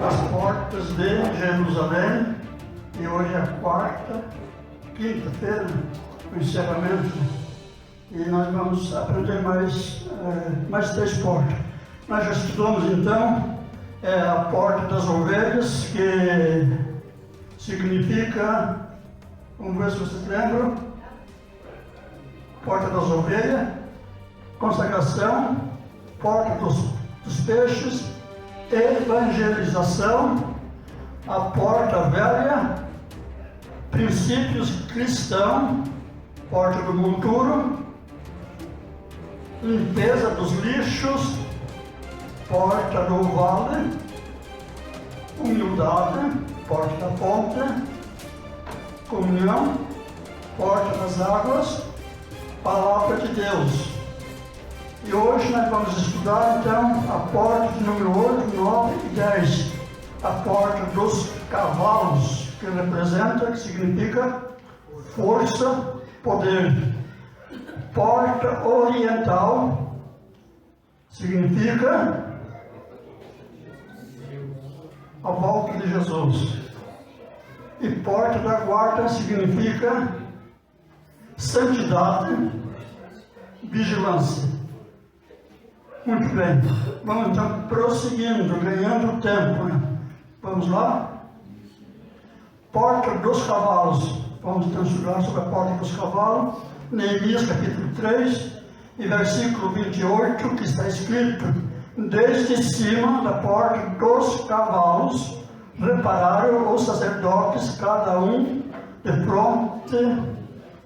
as portas de Jerusalém, e hoje é a quinta-feira, o encerramento, e nós vamos aprender mais 3 portas. Nós já estudamos então a porta das ovelhas, que significa, vamos ver se vocês lembram, porta das ovelhas, consagração, porta dos peixes, evangelização, a porta velha, princípios cristãos, porta do monturo, limpeza dos lixos, porta do vale, humildade, porta da fonte, comunhão, porta das águas, palavra de Deus. E hoje nós vamos estudar então a porta de número 8, 9 e 10. A porta dos cavalos, que representa, que significa força, poder. Porta oriental significa a volta de Jesus. E porta da guarda significa santidade, vigilância. Muito bem, vamos então prosseguindo, ganhando tempo, né? Vamos lá? Porta dos cavalos. Vamos então estudar sobre a porta dos cavalos. Neemias capítulo 3 e versículo 28, que está escrito: desde cima da porta dos cavalos repararam os sacerdotes, cada um de fronte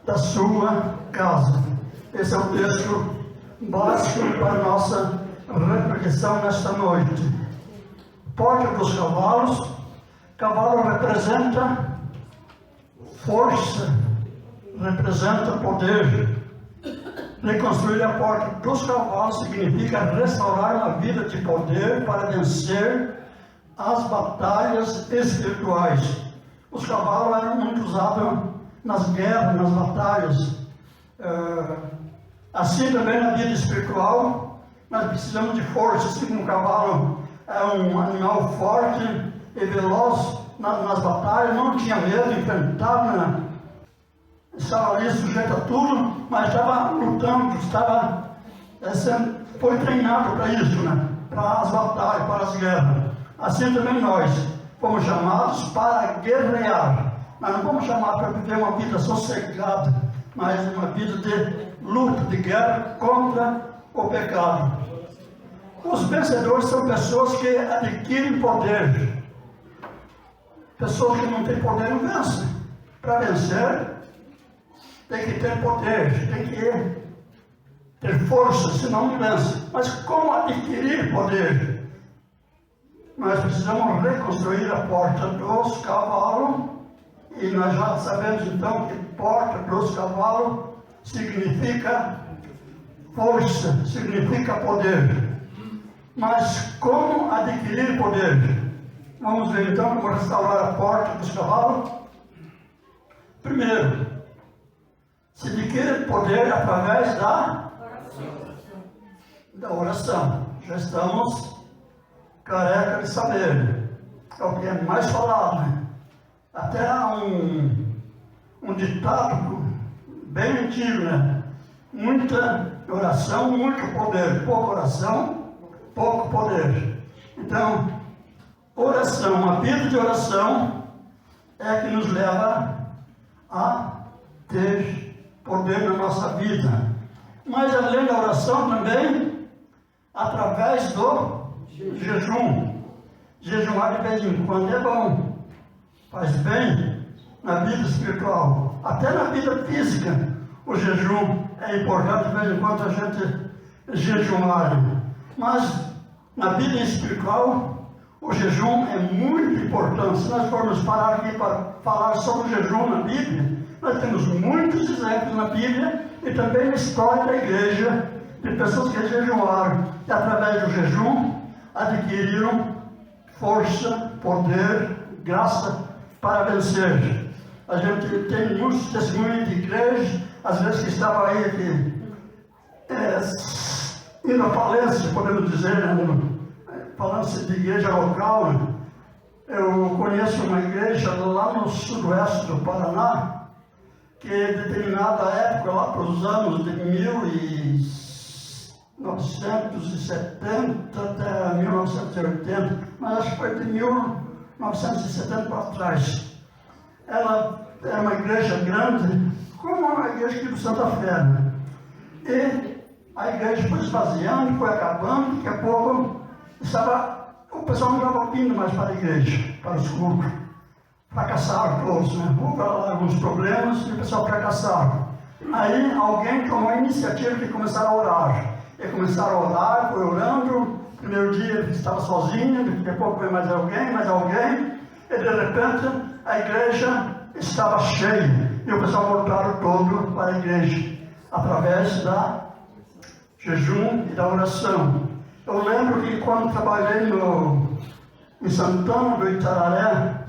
da sua casa. Esse é o texto básico para a nossa reflexão nesta noite. Porta dos cavalos. Cavalo representa força, representa poder. Reconstruir a porta dos cavalos significa restaurar uma vida de poder para vencer as batalhas espirituais. Os cavalos eram muito usados nas guerras, nas batalhas. Assim também na vida espiritual, nós precisamos de força. Assim como um cavalo é um animal forte e veloz nas batalhas, não tinha medo, enfrentava, estava ali sujeito a tudo, mas estava lutando, foi treinado para isso, né? Para as batalhas, para as guerras. Assim também nós fomos chamados para guerrear. Nós não fomos chamados para viver uma vida sossegada, mas uma vida de luta, de guerra contra o pecado. Os vencedores são pessoas que adquirem poder. Pessoas que não têm poder não vencem. Para vencer, tem que ter poder, tem que ter força, senão não vence. Mas como adquirir poder? Nós precisamos reconstruir a porta dos cavalos, e nós já sabemos então que porta dos cavalos significa força, significa poder. Mas como adquirir poder? Vamos ver então como restaurar a porta dos cavalos. Primeiro, se adquire poder através da oração. Já estamos careca de saber. É o que é mais falado, né? Até há um ditado bem antigo, né? Muita oração, muito poder. Pouca oração, pouco poder. Então, oração, uma vida de oração é que nos leva a ter poder na nossa vida. Mas além da oração também, através do jejum. Jejuar de vez em quando é bom, faz bem na vida espiritual, até na vida física. O jejum é importante, de vez em quando a gente jejuar. Mas na vida espiritual, o jejum é muito importante. Se nós formos parar aqui para falar sobre o jejum na Bíblia, nós temos muitos exemplos na Bíblia e também na história da igreja de pessoas que jejuaram e através do jejum adquiriram força, poder, graça para vencer. A gente tem muitos testemunhos de igreja, às vezes que estava aí indo à falência, podemos dizer, né? Falando-se de igreja local, conheço uma igreja lá no sudoeste do Paraná, que em determinada época, lá para os anos de 1970 até 1980, mas acho que foi de 1970 para trás. Ela era uma igreja grande, como uma igreja aqui do Santa Fé, né? E a igreja foi esvaziando, foi acabando, daqui a pouco o pessoal não estava vindo mais para a igreja, para os cultos. Fracassaram todos, né? Houve alguns problemas e o pessoal fracassaram. Aí alguém tomou a iniciativa de começar a orar. E começaram a orar, foi orando. Primeiro dia ele estava sozinho, daqui a pouco veio mais alguém. E de repente a igreja estava cheia. E o pessoal voltaram todo para a igreja, através da jejum e da oração. Eu lembro que quando trabalhei em Santana do Itararé,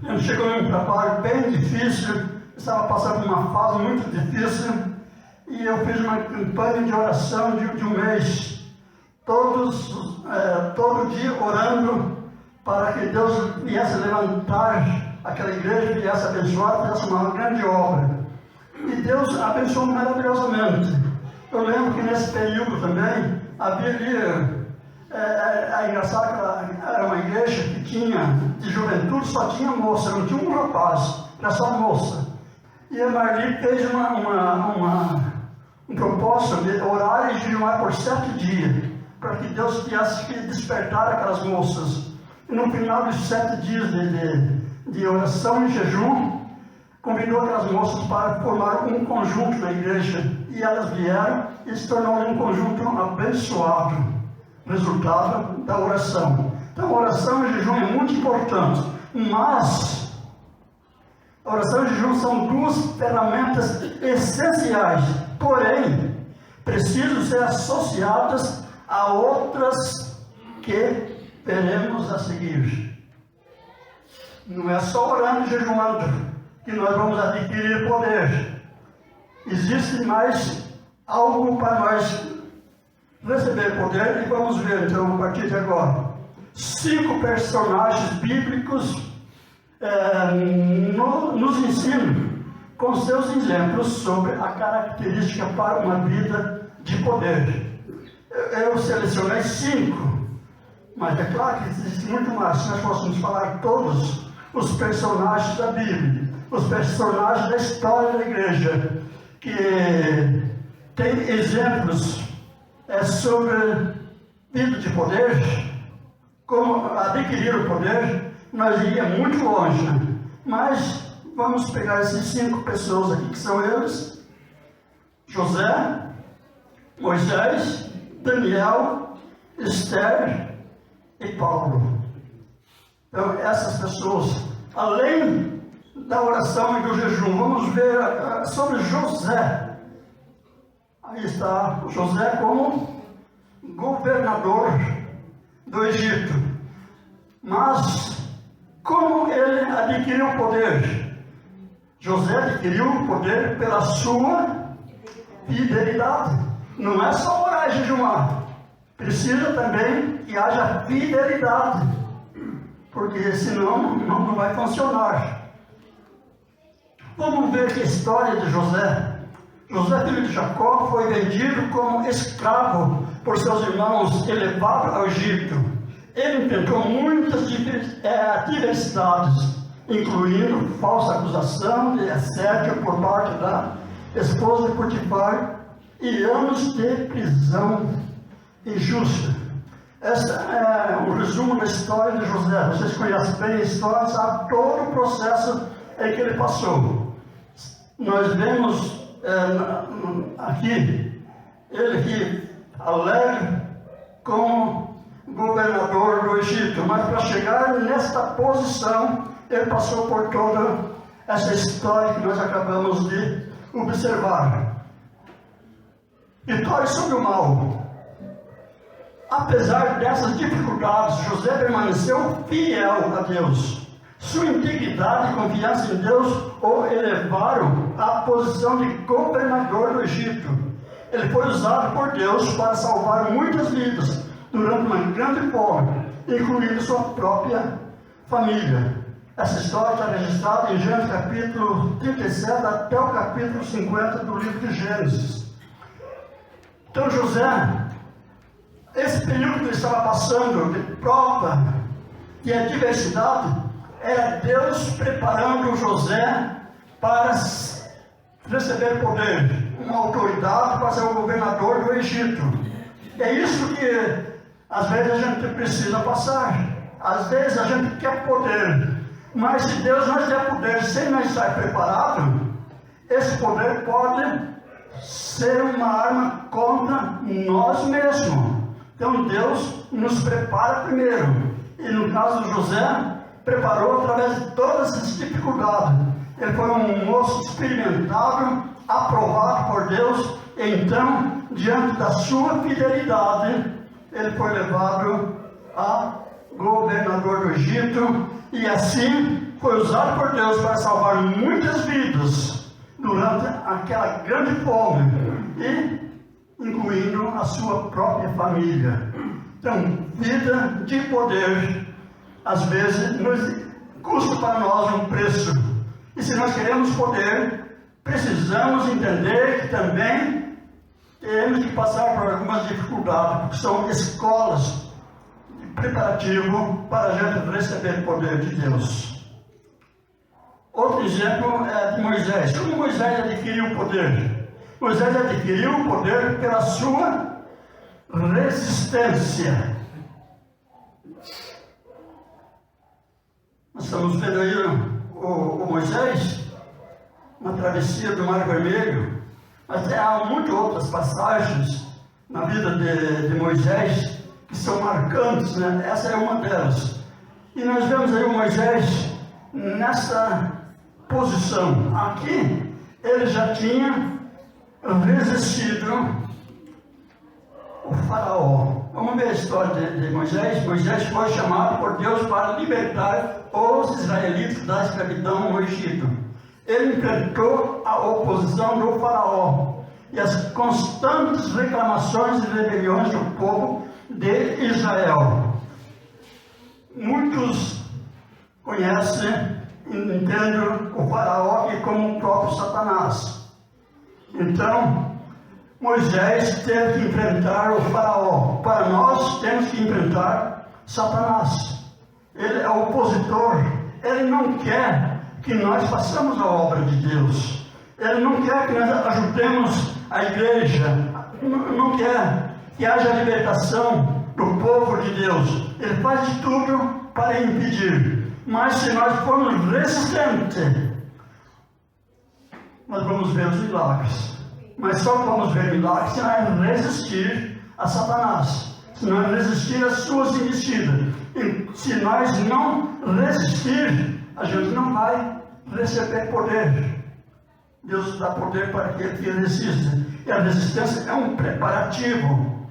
eu chegou em um trabalho bem difícil, estava passando por uma fase muito difícil, e eu fiz uma campanha de oração de um mês, todo dia orando para que Deus viesse levantar aquela igreja, viesse abençoar, fizesse uma grande obra. E Deus abençoou maravilhosamente. Eu lembro que nesse período também havia ali, é engraçado que era uma igreja que tinha, de juventude, só tinha moça, não tinha um rapaz, era só moça. E a Marli fez um propósito de orar e jejuar por 7 dias, para que Deus viesse despertar aquelas moças. E no final dos 7 dias de oração e jejum, convidou aquelas moças para formar um conjunto na igreja. E elas vieram e se tornou um conjunto abençoado, resultado da oração. Então, a oração e jejum é muito importante, mas a oração e jejum são 2 ferramentas essenciais, porém, precisam ser associadas a outras que veremos a seguir. Não é só orando e jejuando que nós vamos adquirir poder. Existe mais algo para nós receber poder, e vamos ver então a partir de agora. 5 personagens bíblicos nos ensinam com seus exemplos sobre a característica para uma vida de poder. Eu selecionei 5, mas é claro que existe muito mais. Se nós fôssemos falar todos os personagens da Bíblia, os personagens da história da igreja, que tem exemplos sobre vida de poder, como adquirir o poder, nós iríamos muito longe, né? Mas vamos pegar esses 5 pessoas aqui, que são eles: José, Moisés, Daniel, Esther e Paulo. Então, essas pessoas, além da oração e do jejum, vamos ver sobre José. Aí está José como governador do Egito. Mas como ele adquiriu o poder? José adquiriu o poder pela sua fidelidade. Não é só orar e jejuar. Precisa também que haja fidelidade, porque senão não vai funcionar. Vamos ver que a história de José. José, filho de Jacó, foi vendido como escravo por seus irmãos e levado ao Egito. Ele enfrentou muitas adversidades, incluindo falsa acusação de assédio por parte da esposa de Potifar e anos de prisão injusta. Esse é um resumo da história de José. Vocês conhecem bem a história, sabem todo o processo em que ele passou. Nós vemos aqui ele que alegre como governador do Egito, mas para chegar nesta posição, ele passou por toda essa história que nós acabamos de observar. Vitória sobre o mal. Apesar dessas dificuldades, José permaneceu fiel a Deus. Sua integridade e confiança em Deus o elevaram à posição de governador do Egito. Ele foi usado por Deus para salvar muitas vidas durante uma grande fome, incluindo sua própria família. Essa história está registrada em Gênesis capítulo 37 até o capítulo 50 do livro de Gênesis. Então José, esse período que ele estava passando de prova e adversidade, era Deus preparando José para receber poder, uma autoridade para ser o governador do Egito. É isso que às vezes a gente precisa passar. Às vezes a gente quer poder, mas se Deus nos der poder sem nós estar preparados, esse poder pode ser uma arma contra nós mesmos. Então Deus nos prepara primeiro. E no caso de José, preparou através de todas essas dificuldades. Ele foi um moço experimentado, aprovado por Deus. Então, diante da sua fidelidade, ele foi levado a governador do Egito. E assim foi usado por Deus para salvar muitas vidas durante aquela grande fome, e incluindo a sua própria família. Então, vida de poder, às vezes, custa para nós um preço. E se nós queremos poder, precisamos entender que também temos que passar por algumas dificuldades, porque são escolas de preparativo para a gente receber o poder de Deus. Outro exemplo é de Moisés. Como Moisés adquiriu o poder? Moisés adquiriu o poder pela sua resistência. Nós estamos vendo aí o Moisés na travessia do Mar Vermelho, mas há muitas outras passagens na vida de Moisés que são marcantes, né? Essa é uma delas. E nós vemos aí o Moisés nessa posição. Aqui ele já tinha resistido o faraó. Vamos ver a história de Moisés. Moisés foi chamado por Deus para libertar os israelitas da escravidão no Egito. Ele enfrentou a oposição do faraó e as constantes reclamações e rebeliões do povo de Israel. Muitos conhecem e entendem o faraó aqui como o próprio Satanás. Então, Moisés teve que enfrentar o faraó. Para nós, temos que enfrentar Satanás. Ele é opositor. Ele não quer que nós façamos a obra de Deus. Ele não quer que nós ajudemos a igreja. Não quer que haja libertação do povo de Deus. Ele faz de tudo para impedir. Mas se nós formos resistentes, nós vamos ver os milagres. Mas só vamos ver milagres se nós resistir a Satanás, se nós resistir às suas investidas. E se nós não resistir, a gente não vai receber poder. Deus dá poder para aquele que resiste. E a resistência é um preparativo.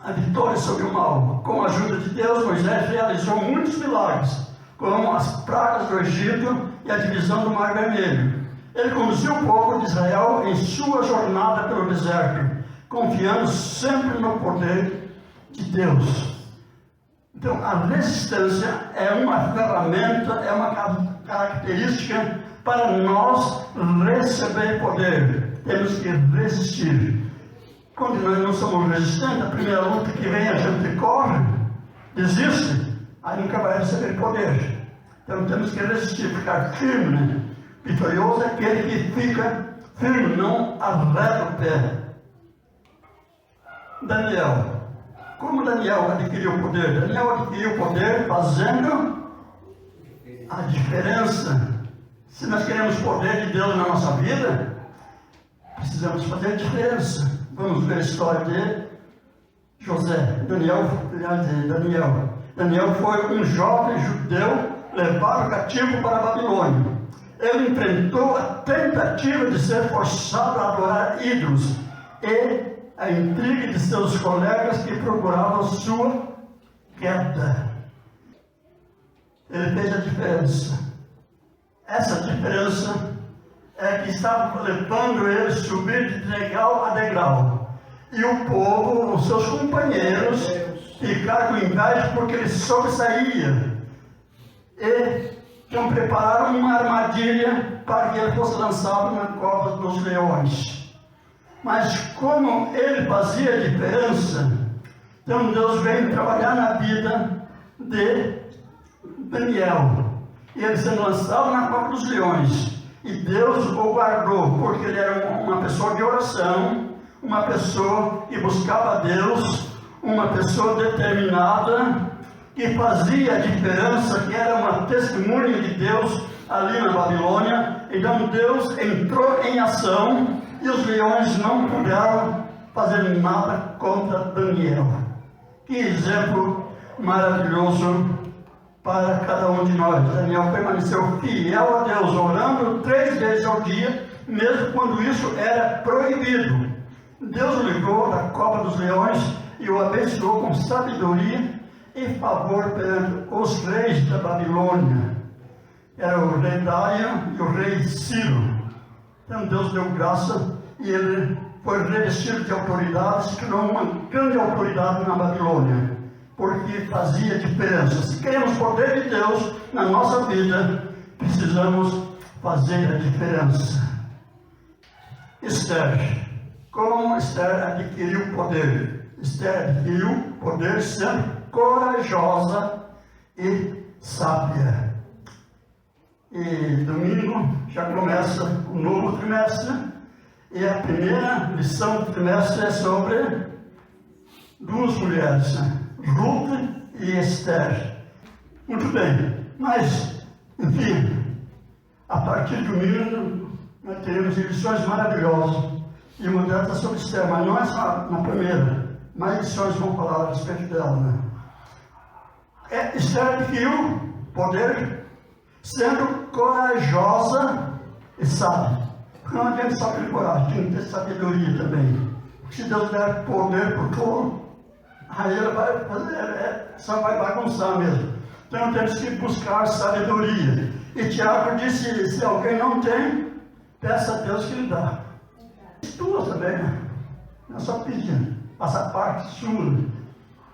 A vitória sobre o mal. Com a ajuda de Deus, Moisés realizou muitos milagres, como as pragas do Egito e a divisão do Mar Vermelho. Ele conduziu o povo de Israel em sua jornada pelo deserto, confiando sempre no poder de Deus. Então, a resistência é uma ferramenta, é uma característica para nós receber poder. Temos que resistir. Quando nós não somos resistentes, a primeira luta que vem, a gente corre, desiste, aí nunca vai receber poder. Então, temos que resistir, ficar firme, né? Vitorioso é aquele que fica firme, não arreda o pé. Daniel. Como Daniel adquiriu o poder? Daniel adquiriu o poder fazendo a diferença. Se nós queremos poder de Deus na nossa vida, precisamos fazer a diferença. Vamos ver a história de José. Daniel foi um jovem judeu levado cativo para a Babilônia. Ele enfrentou a tentativa de ser forçado a adorar ídolos e a intriga de seus colegas que procuravam sua queda. Ele fez a diferença. Essa diferença é que estava levando ele a subir de degrau a degrau. E o povo, os seus companheiros, ficaram com inveja porque ele sobressaía. e então prepararam uma armadilha para que ele fosse lançado na cova dos leões. Mas como ele fazia diferença, então Deus veio trabalhar na vida de Daniel. E ele sendo lançado na cova dos leões. E Deus o guardou, porque ele era uma pessoa de oração, uma pessoa que buscava a Deus, uma pessoa determinada, que fazia a diferença, que era uma testemunha de Deus ali na Babilônia. Então Deus entrou em ação e os leões não puderam fazer nada contra Daniel. Que exemplo maravilhoso para cada um de nós. Daniel permaneceu fiel a Deus, orando 3 vezes ao dia, mesmo quando isso era proibido. Deus o livrou da cova dos leões e o abençoou com sabedoria e favor perante os reis da Babilônia. Era o rei Dário e o rei Ciro. Então Deus deu graça e ele foi revestido de autoridade, se tornou uma grande autoridade na Babilônia, porque fazia diferença. Se queremos poder de Deus na nossa vida, precisamos fazer a diferença. Esther. Como Esther adquiriu poder? Esther adquiriu poder sendo corajosa e sábia. E domingo já começa o novo trimestre, e a primeira lição do trimestre é sobre 2 mulheres, Ruth e Esther. Muito bem, mas, enfim, a partir de domingo nós teremos lições maravilhosas. E uma delas é sobre Esther, mas não é só na primeira. Mais lições vão falar a respeito dela, né? Esther adquiriu poder sendo corajosa e sábia. Porque não adianta só ter coragem, tem que ter sabedoria também. Porque se Deus der poder para o tolo, aí ele vai fazer, só vai bagunçar mesmo. Então temos que buscar sabedoria. E Tiago disse: se alguém não tem, peça a Deus que lhe dá. Tua também, né? Não é só pedir, faça a parte sua.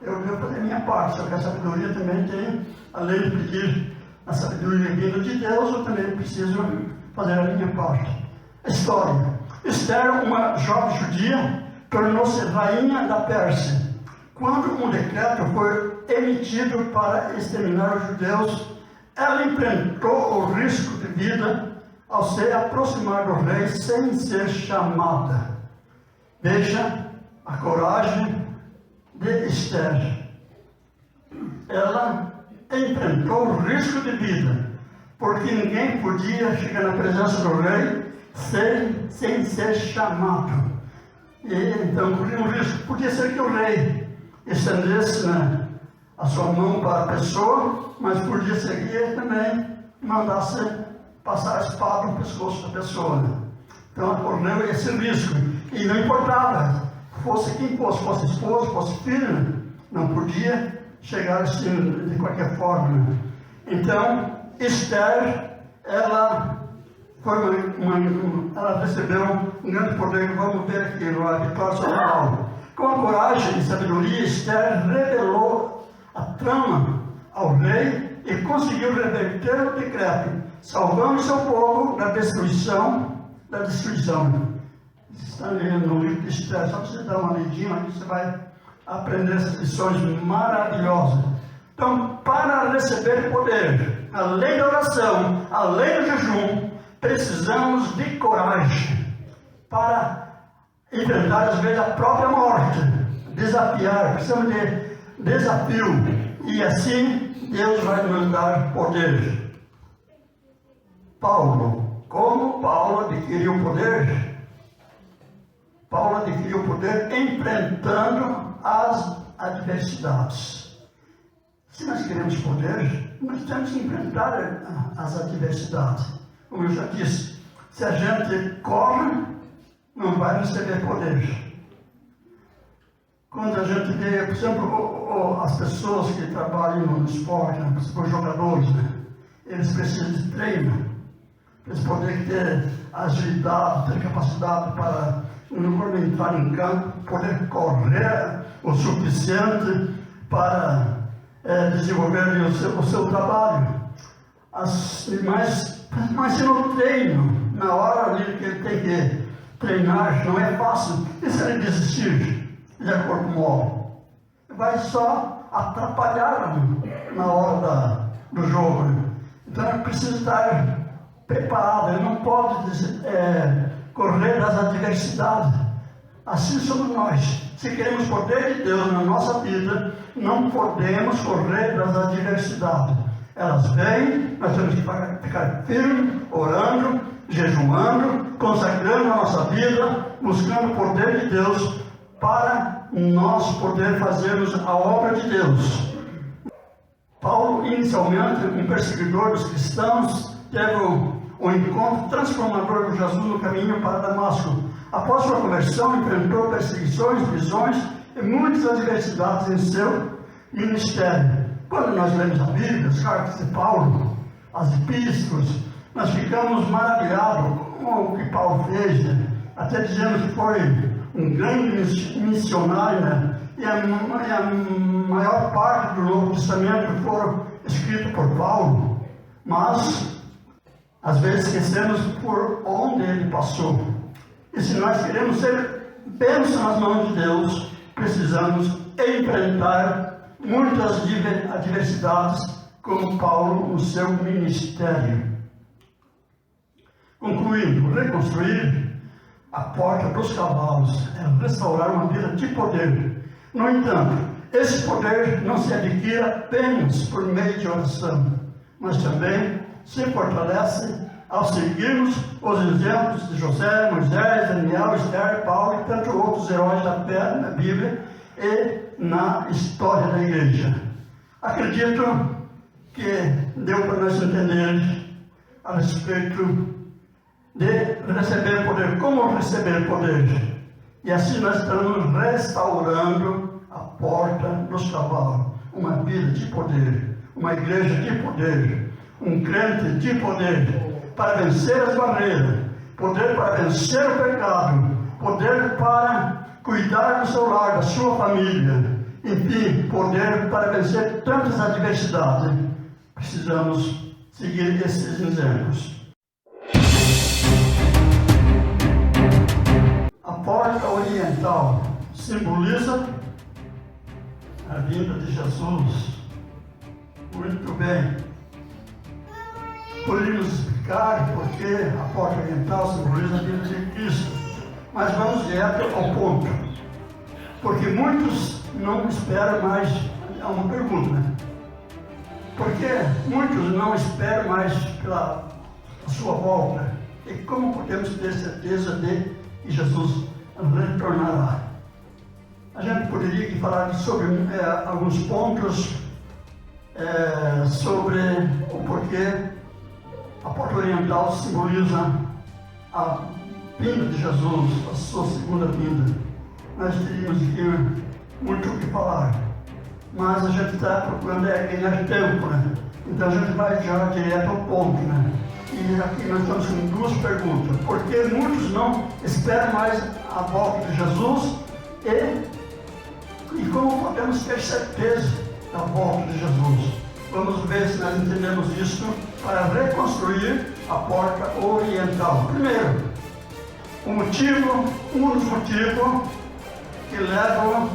Eu devo fazer a minha parte, só que a sabedoria também tem, além de pedir a sabedoria vinda de Deus, eu também preciso fazer a minha parte. História. Esther, uma jovem judia, tornou-se rainha da Pérsia. Quando um decreto foi emitido para exterminar os judeus, ela enfrentou o risco de vida ao se aproximar do rei sem ser chamada. Veja a coragem de Esther. Ela enfrentou o risco de vida, porque ninguém podia chegar na presença do rei sem ser chamado. E então corria um risco. Podia ser que o rei estendesse a sua mão para a pessoa, mas podia ser que ele também mandasse passar a espada no pescoço da pessoa. Então correu esse risco. E não importava, fosse quem fosse esposo, fosse filho, não podia chegar assim de qualquer forma. Então, Esther, ela ela recebeu um grande poder. Vamos ver aqui no Vitória sobre Paulo. Com a coragem e sabedoria, Esther revelou a trama ao rei e conseguiu reverter o decreto, salvando seu povo da destruição. Está lendo no livro de Esther, só para você dar uma lidinha aqui, você vai aprender essas lições maravilosas. Então, para receber poder, além da oração, além do jejum, precisamos de coragem para enfrentar, às vezes, a própria morte, desafiar, precisamos de desafio, e assim Deus vai nos dar poder. Paulo, como Paulo adquiriu poder? Paulo adquiriu poder enfrentando as adversidades. Se nós queremos poder, nós temos que enfrentar as adversidades. Como eu já disse, se a gente corre, não vai receber poder. Quando a gente vê, por exemplo, as pessoas que trabalham no esporte, os jogadores, eles precisam de treino. Eles podem ter agilidade, ter capacidade para, quando entrar em campo, poder correr o suficiente para desenvolver o seu trabalho. mas se no treino, na hora ali que ele tem que treinar, não é fácil. E se ele desistir, fizer corpo mole? Vai só atrapalhar na hora do jogo. Então ele precisa estar preparado, ele não pode correr das adversidades. Assim somos nós. Se queremos poder de Deus na nossa vida, não podemos correr das adversidades. Elas vêm, nós temos que ficar firmes, orando, jejuando, consagrando a nossa vida, buscando o poder de Deus para nós poder fazermos a obra de Deus. Paulo, inicialmente, um perseguidor dos cristãos, teve um encontro transformador com Jesus no caminho para Damasco. Após sua conversão, enfrentou perseguições, prisões e muitas adversidades em seu ministério. Quando nós lemos a Bíblia, as cartas de Paulo, as epístolas, nós ficamos maravilhados com o que Paulo fez, né? Até dizemos que foi um grande missionário, né? E a maior parte do Novo Testamento foram escritos por Paulo, mas às vezes esquecemos por onde ele passou. E se nós queremos ser bênção nas mãos de Deus, precisamos enfrentar muitas adversidades, como Paulo no seu ministério. Concluindo, reconstruir a porta dos cavalos é restaurar uma vida de poder. No entanto, esse poder não se adquire apenas por meio de oração, mas também se fortalece ao seguirmos os exemplos de José, Moisés, Daniel, Esther, Paulo e tantos outros heróis da fé na Bíblia e na história da igreja. Acredito que deu para nós entender a respeito de receber poder, como receber poder. E assim nós estamos restaurando a porta dos cavalos, uma vida de poder, uma igreja de poder, um crente de poder, para vencer as barreiras, poder para vencer o pecado, poder para cuidar do seu lar, da sua família, enfim, poder para vencer tantas adversidades. Precisamos seguir esses exemplos. A porta oriental simboliza a vinda de Jesus. Muito bem. Poderíamos explicar porque a porta oriental simboliza a vinda de Cristo, mas vamos direto ao ponto. Porque muitos não esperam mais. É uma pergunta, né? Porque muitos não esperam mais pela sua volta. E como podemos ter certeza de que Jesus retornará? A gente poderia aqui falar sobre alguns pontos sobre o porquê a porta oriental simboliza a vinda de Jesus, a sua segunda vinda. Nós teríamos aqui muito o que falar, mas a gente está procurando ganhar tempo, né? Então a gente vai já direto ao ponto, né? E aqui nós estamos com duas perguntas. Por que muitos não esperam mais a volta de Jesus e como podemos ter certeza da volta de Jesus? Vamos ver se nós entendemos isso para reconstruir a porta oriental. Primeiro, um dos motivos que levam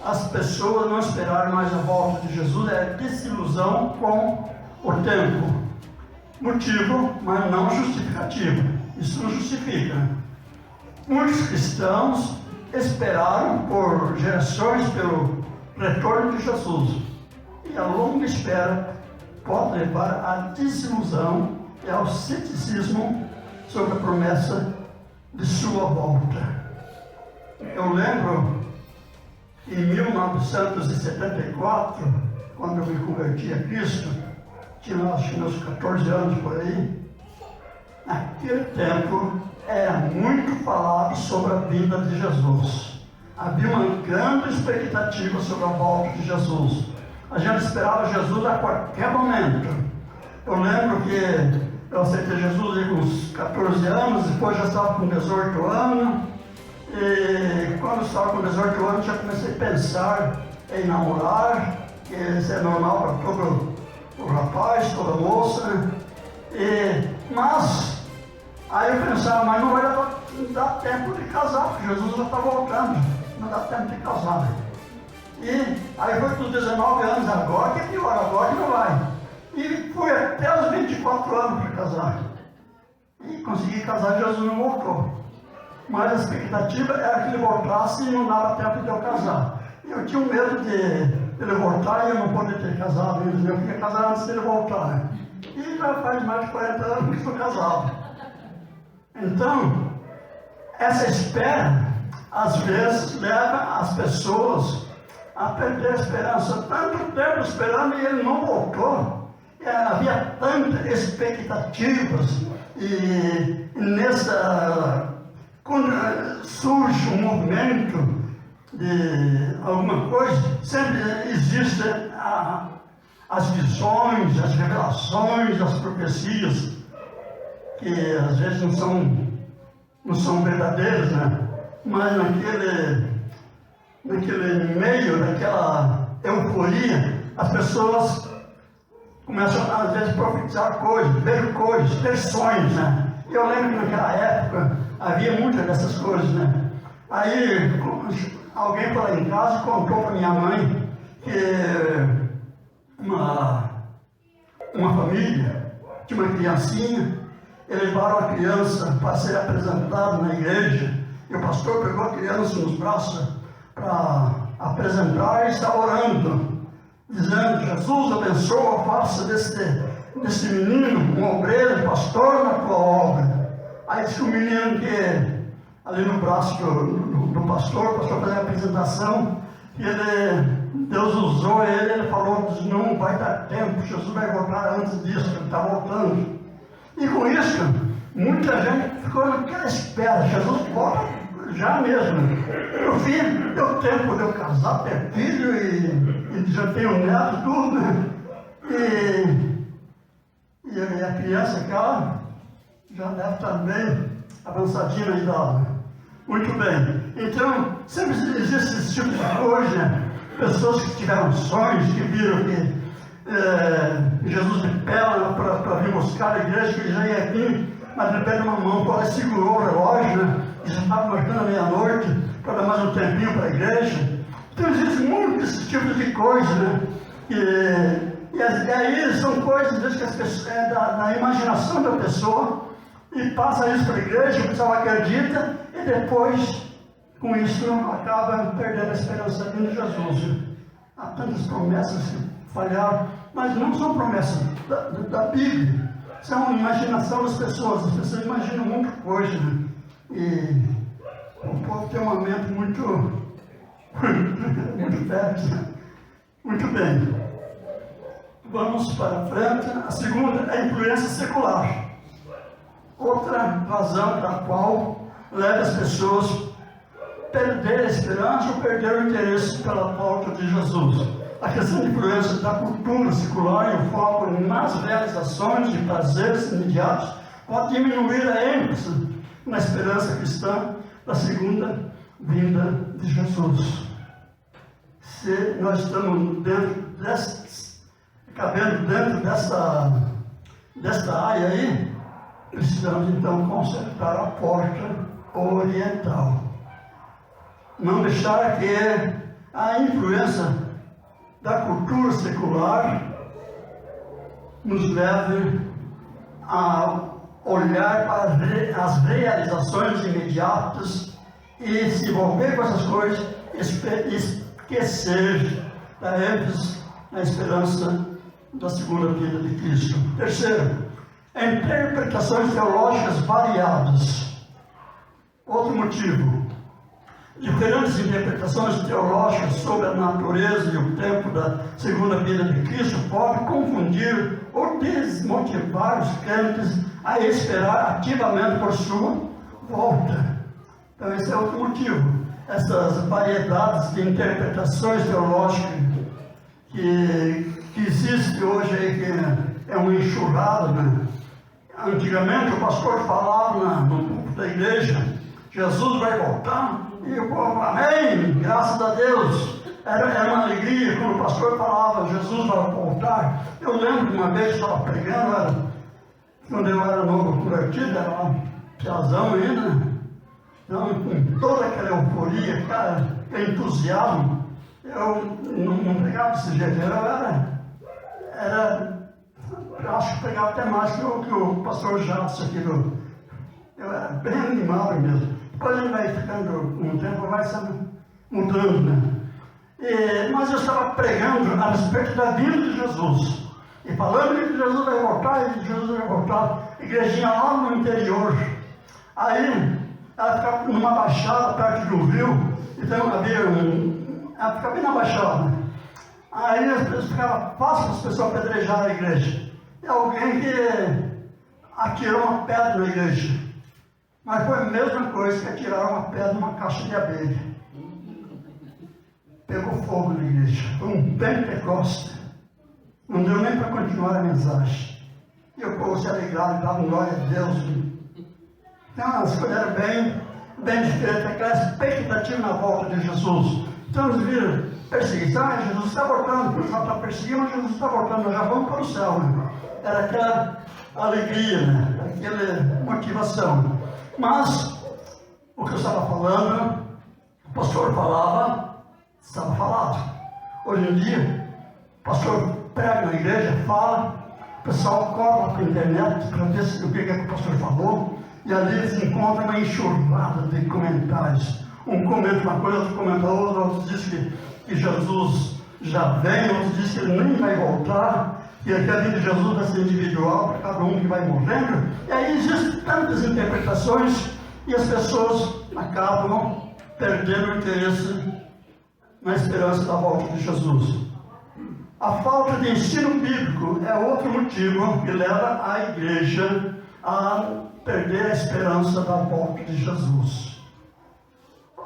as pessoas a não esperar mais a volta de Jesus é a desilusão com o tempo. Motivo, mas não justificativo. Isso não justifica. Muitos cristãos esperaram por gerações pelo retorno de Jesus. E a longa espera pode levar à desilusão e ao ceticismo sobre a promessa de sua volta. Eu lembro, em 1974, quando eu me converti a Cristo, tinha acho que meus 14 anos por aí, naquele tempo era muito falado sobre a vinda de Jesus. Havia uma grande expectativa sobre a volta de Jesus. A gente esperava Jesus a qualquer momento. Eu lembro que eu aceitei Jesus com uns 14 anos, depois já estava com 18 anos. E quando eu estava com 18 anos, já comecei a pensar em namorar, que isso é normal para todo o rapaz, toda a moça, né? Mas aí eu pensava, mas não vai dar tempo de casar, porque Jesus já está voltando, não dá tempo de casar. Né? E aí foi com os 19 anos, agora que é pior, agora que não vai. E fui até os 24 anos para casar. E consegui casar, Jesus não voltou. Mas a expectativa era que ele voltasse e não dava tempo de eu casar. E eu tinha medo de ele voltar e eu não poder ter casado. Eu queria casar antes dele voltar. Né? E já faz mais de 40 anos que estou casado. Então, essa espera, às vezes, leva as pessoas a perder a esperança. Tanto tempo esperando e ele não voltou. Havia tantas expectativas. E quando surge um movimento de alguma coisa, sempre existem as visões, as revelações, as profecias, que às vezes não são verdadeiras, né? Mas naquele meio, naquela euforia, as pessoas começam às vezes a profetizar coisas, ver coisas, ter sonhos, né? Eu lembro que naquela época havia muitas dessas coisas, né? Aí alguém foi lá em casa e contou para minha mãe que uma família tinha uma criancinha, eles levaram a criança para ser apresentada na igreja, e o pastor pegou a criança nos braços para apresentar e está orando, dizendo: Jesus abençoa a face desse menino, um obreiro, pastor na tua obra. Aí disse o menino que ali no braço do pastor, o pastor fazia a apresentação, e Deus usou ele falou: não vai dar tempo, Jesus vai voltar antes disso, ele está voltando. E com isso, muita gente ficou naquela espera, Jesus volta já mesmo. No fim, deu tempo de eu casar, ter filho, e já tenho neto, tudo, né? E a criança, cara, já deve estar bem avançadinha na idade. Muito bem. Então, sempre existe esse tipo de coisa, né? Pessoas que tiveram sonhos, que viram que Jesus de pé para vir buscar a igreja, que ele já ia vir, mas ele pega uma mão, quando ele segurou o relógio, né? E já estava marcando a meia-noite, para dar mais um tempinho para a igreja. Então, existe muito esse tipo de coisa, né? E aí são coisas que as pessoas, da imaginação da pessoa, e passa isso para a igreja, o pessoal acredita, e depois, com isso, acaba perdendo a esperança de Jesus. Há tantas promessas que falharam, mas não são promessas da Bíblia, são a imaginação das pessoas. As pessoas imaginam muita coisa, né? E o povo tem uma mente muito fértil. Muito bem. Vamos para frente. A segunda é a influência secular. Outra razão pela qual leva as pessoas a perder a esperança ou perder o interesse pela volta de Jesus. A questão de influência da cultura secular e o foco nas realizações e prazeres imediatos pode diminuir a ênfase na esperança cristã da segunda vinda de Jesus. Se nós estamos cabendo dentro desta área aí, precisamos então consertar a porta oriental. Não deixar que a influência da cultura secular nos leve a olhar para as realizações imediatas e se envolver com essas coisas, esquecer da ênfase na esperança da segunda vinda de Cristo. Terceiro, interpretações teológicas variadas. Outro motivo: diferentes interpretações teológicas sobre a natureza e o tempo da segunda vinda de Cristo podem confundir ou desmotivar os crentes a esperar ativamente por sua volta. Então esse é outro motivo. Essas variedades de interpretações teológicas que existe hoje aí, que é uma enxurrada, né? Antigamente o pastor falava no púlpito da igreja: Jesus vai voltar, e o povo, amém, graças a Deus. era uma alegria quando o pastor falava, Jesus vai voltar. Eu lembro que uma vez eu estava pregando, quando eu era novo convertido, era um piazão ainda. Então, com toda aquela euforia, aquele entusiasmo, eu não pregava desse jeito. Eu acho que pregava até mais que o pastor Jadson aqui. Eu era bem animado mesmo. Depois ele vai ficando com o tempo, vai se mudando, né? Mas eu estava pregando a respeito da vida de Jesus. E falando que Jesus vai voltar, igrejinha lá no interior. Aí, ela ficava numa baixada perto de um rio, então ela ficava bem na baixada. Aí ficava fácil as pessoas apedrejarem a igreja. E alguém que atirou uma pedra na igreja. Mas foi a mesma coisa que atiraram uma pedra numa caixa de abelha. Pegou fogo na igreja. Foi um Pentecoste. Não deu nem para continuar a mensagem. E o povo se alegrava e dava glória a Deus. Então as coisas eram bem diferentes, aquela expectativa na volta de Jesus. Então eles viram perseguição, Jesus está voltando, o pessoal está perseguindo, mas Jesus está voltando, nós já vamos para o céu. Né? Era aquela alegria, né? Aquela motivação. Mas o que eu estava falando, o pastor falava, estava falado. Hoje em dia, o pastor prega na igreja, fala, o pessoal corre para a internet para ver o que o pastor falou. E ali eles encontram uma enxurrada de comentários. Um comenta uma coisa, outro comenta outra, outros dizem que Jesus já vem, outros dizem que ele nem vai voltar, e que a vida de Jesus vai ser individual para cada um que vai morrendo. E aí existem tantas interpretações e as pessoas acabam perdendo o interesse na esperança da volta de Jesus. A falta de ensino bíblico é outro motivo que leva a igreja a perder a esperança da volta de Jesus.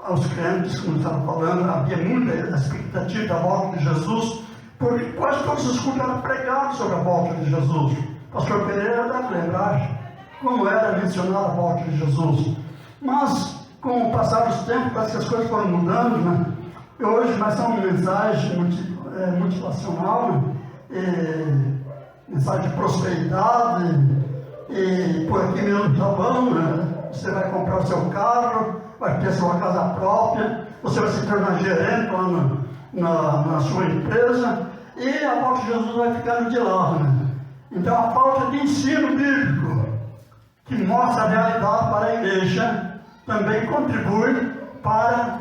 Aos crentes, como eu estava falando, havia muita expectativa da volta de Jesus, porque quase todos os cultos eram pregados sobre a volta de Jesus. O pastor Pereira deve lembrar como era mencionada a volta de Jesus. Mas, com o passar dos tempos, parece que as coisas foram mudando, né? E hoje nós temos uma mensagem motivacional, né? Mensagem de prosperidade. E por aqui mesmo está bom, né? Você vai comprar o seu carro, vai ter sua casa própria, você vai se tornar gerente lá na sua empresa, e a volta de Jesus vai ficando de lado, né? Então a falta de ensino bíblico, que mostra a realidade para a igreja, também contribui para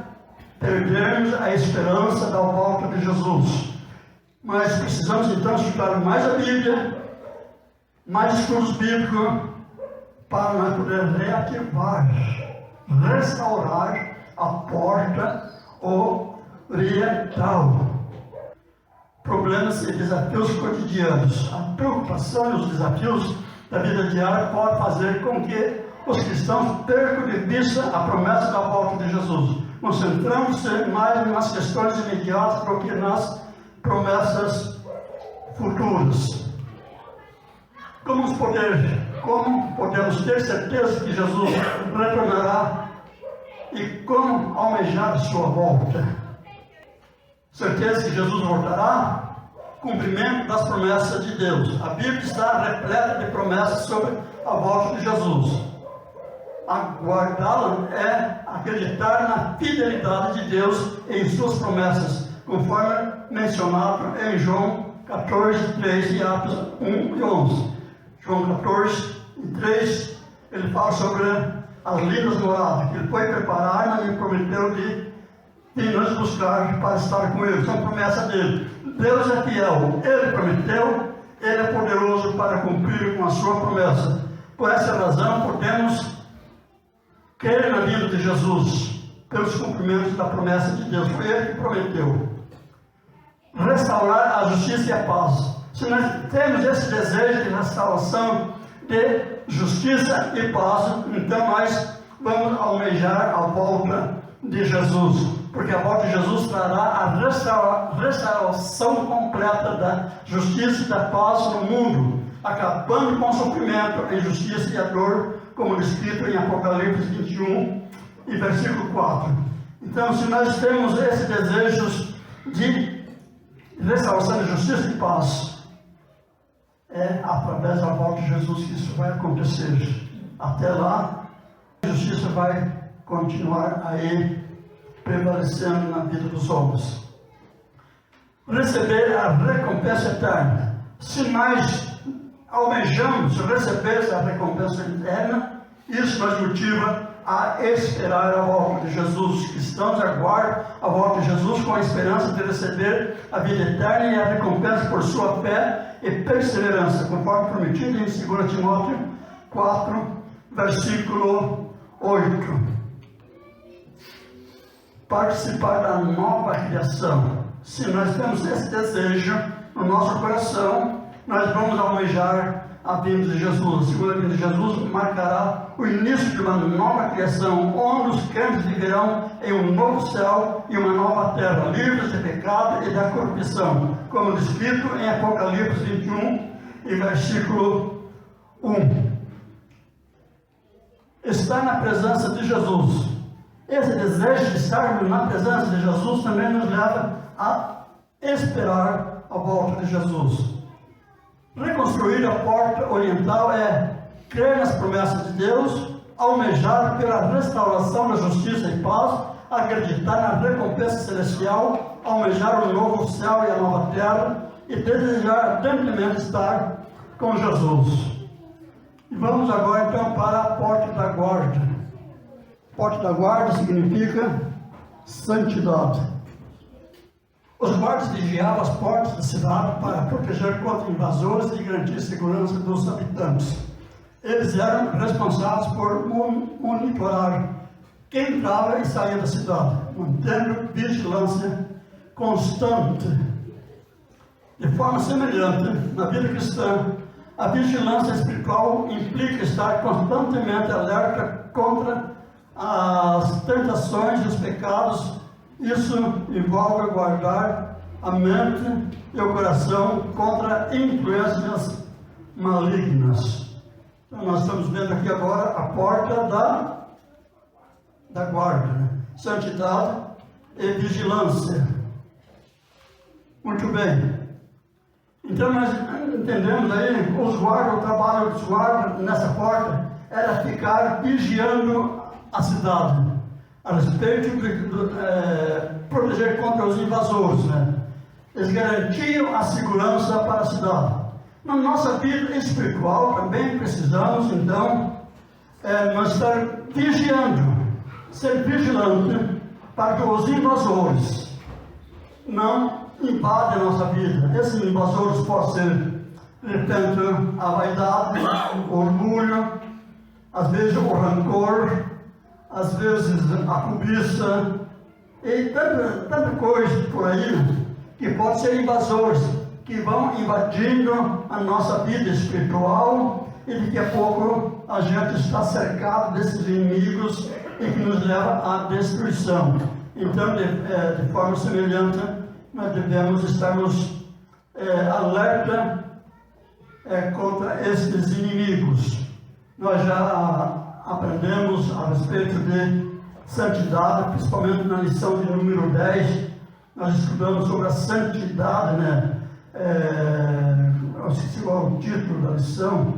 perdermos a esperança da volta de Jesus. Mas precisamos então estudar mais a Bíblia, mais estudos bíblicos, para nós podermos reativar, restaurar a porta oriental. Problemas e desafios cotidianos. A preocupação e os desafios da vida diária podem fazer com que os cristãos percam de vista a promessa da volta de Jesus, concentrando-se mais nas questões imediatas do que nas promessas futuras. Como podemos ter certeza que Jesus retornará e como almejar a sua volta? Certeza que Jesus voltará? Cumprimento das promessas de Deus. A Bíblia está repleta de promessas sobre a volta de Jesus. Aguardá-la é acreditar na fidelidade de Deus em suas promessas, conforme mencionado em João 14, 3 e Atos 1 e 11. João 14, 3, ele fala sobre as lindas moradas, que ele foi preparar, mas ele prometeu de nos buscar para estar com ele. São promessas dele. Deus é fiel, ele prometeu, ele é poderoso para cumprir com a sua promessa. Por essa razão, podemos crer na vida de Jesus, pelos cumprimentos da promessa de Deus. Foi ele que prometeu. Restaurar a justiça e a paz. Se nós temos esse desejo de restauração, de justiça e paz, então nós vamos almejar a volta de Jesus, porque a volta de Jesus trará a restauração completa da justiça e da paz no mundo, acabando com o sofrimento, a injustiça e a dor, como descrito em Apocalipse 21 e versículo 4. Então, se nós temos esse desejo de restauração de justiça e paz. É através da volta de Jesus que isso vai acontecer. Até lá, a justiça vai continuar aí prevalecendo na vida dos homens. Receber a recompensa eterna. Se nós almejamos receber essa recompensa eterna, isso nos motiva a esperar a volta de Jesus. Cristãos aguardam a volta de Jesus com a esperança de receber a vida eterna e a recompensa por sua fé e perseverança, conforme prometido em 2 Timóteo 4, versículo 8. Participar da nova criação. Se nós temos esse desejo no nosso coração, nós vamos almejar a vinda de Jesus. A segunda vinda de Jesus marcará o início de uma nova criação, onde os crentes viverão em um novo céu e uma nova terra, livres de pecado e da corrupção, como descrito em Apocalipse 21, e versículo 1. Estar na presença de Jesus. Esse desejo de estarmos na presença de Jesus também nos leva a esperar a volta de Jesus. Reconstruir a porta oriental é crer nas promessas de Deus, almejar pela restauração da justiça e paz, acreditar na recompensa celestial, almejar o novo céu e a nova terra e desejar ardentemente estar com Jesus. E vamos agora então para a porta da guarda. Porta da guarda significa santidade. Os guardas vigiavam as portas da cidade para proteger contra invasores e garantir a segurança dos habitantes. Eles eram responsáveis por monitorar quem entrava e saía da cidade, mantendo vigilância constante. De forma semelhante, na vida cristã, a vigilância espiritual implica estar constantemente alerta contra as tentações e os pecados. Isso envolve guardar a mente e o coração contra influências malignas. Então, nós estamos vendo aqui agora a porta da guarda, né? Santidade e vigilância. Muito bem. Então, nós entendemos aí, o trabalho dos guardas nessa porta era ficar vigiando a cidade, a respeito de proteger contra os invasores, né? Eles garantiam a segurança para a cidade. Na nossa vida espiritual também precisamos, então, nós estar vigiando, ser vigilante para que os invasores não invadem a nossa vida. Esses invasores podem ser, de repente, a vaidade, o orgulho, às vezes o rancor, às vezes a cobiça, e tanta coisa por aí, que pode ser invasores, que vão invadindo a nossa vida espiritual, e daqui a pouco a gente está cercado desses inimigos e que nos leva à destruição. Então, de forma semelhante, nós devemos estarmos alerta contra esses inimigos. Nós já aprendemos a respeito de santidade, principalmente na lição de número 10, nós estudamos sobre a santidade, né? Eu esqueci qual é o título da lição.